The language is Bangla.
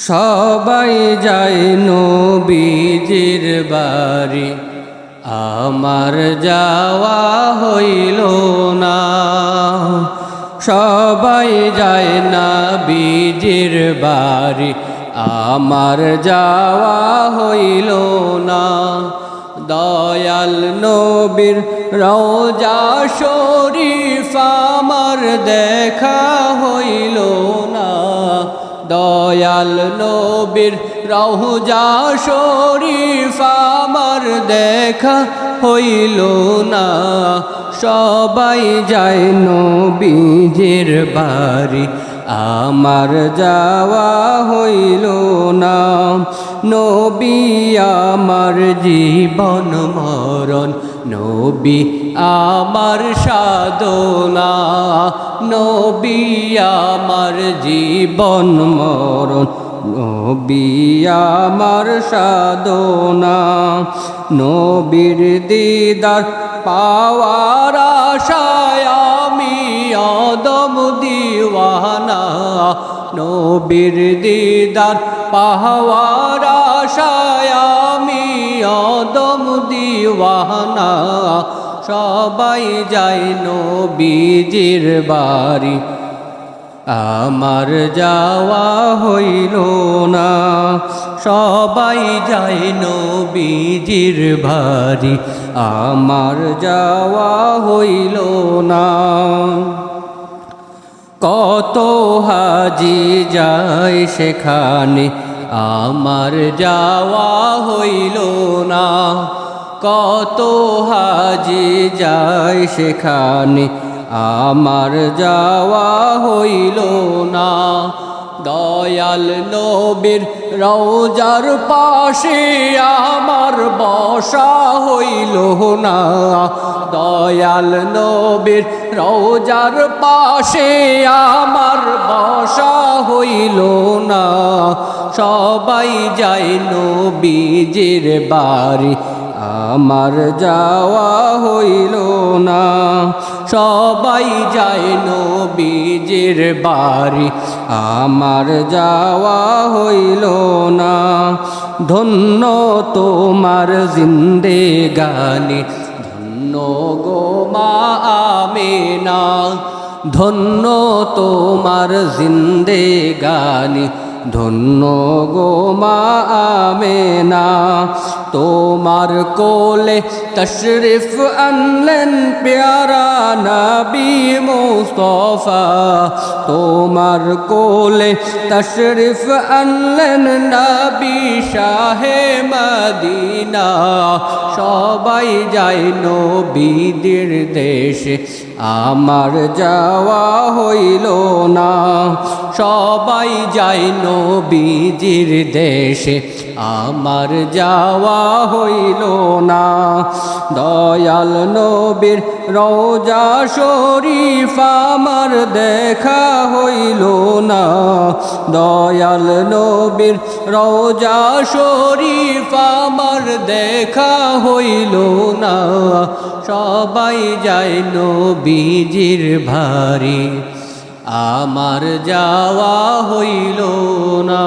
সবাই যায় নবীজির বাড়ি, আমার যাওয়া হইল না। সবাই যায় নবীজির বাড়ি, আমার যাওয়া হইল না। দয়াল নবীর রওজা শরীফ আমার দেখা হইল না। দয়াল নবীর রওজা শরীফ আমার দেখা হইল না। সবাই যায় নবীজির বাড়ি, আমার যাওয়া হইল না। নবী আমার জীবন মরণ, নবী আমার সাধনা। নবী আমার জীবন মরণ, নবী আমার সাধনা। নবীর দিদার পাওয়ার আশায় আমি অদম দিওয়ানা। নবীর দিদার পাওয়ার আশায় আমি অদম দিওয়ানা। সবাই যায় নবীজির বাড়ি, আমার যাওয়া হইল না। সবাই যায় নবীজির বাড়ি, আমার যাওয়া হইল না। কত হাজি যায় সেখানে, আমার যাওয়া হইল না। কত হাজি যায় সেখানে, আমার যাওয়া হইল না। দয়াল নবীর রওজার পাশে আমার বসা হইল না। দয়াল নবীর রওজার পাশে আমার বসা হইল না। সবাই যায় নবীজির বাড়ি, আমার যাওয়া হইল না। সবাই যায় নবীজির বাড়ি, আমার যাওয়া হইল না। ধন্য তোমার জিন্দেগানি, ধন্য গো মা আমেনা। ধন্য তোমার জিন্দেগানি, ধন্য গো মা আমেনা। তোমার কোলে তশরিফ আনলেন প্যারা নবী মুস্তাফা। তোমার কোলে তশরিফ আনলেন নবী শাহে মদিনা। সবাই যায় নবীদের দেশে, আমার যাওয়া হইল না। সবাই যায় নবীজির দেশে, আমার যাওয়া হইল না। দয়াল নবীর রওজা শরীফ আমার দেখা হইল না। দয়াল নবীর রওজা শরীফ আমার দেখা হইল না। সবাই যায় নবীজির বাড়ি, আমার যাওয়া হইল না।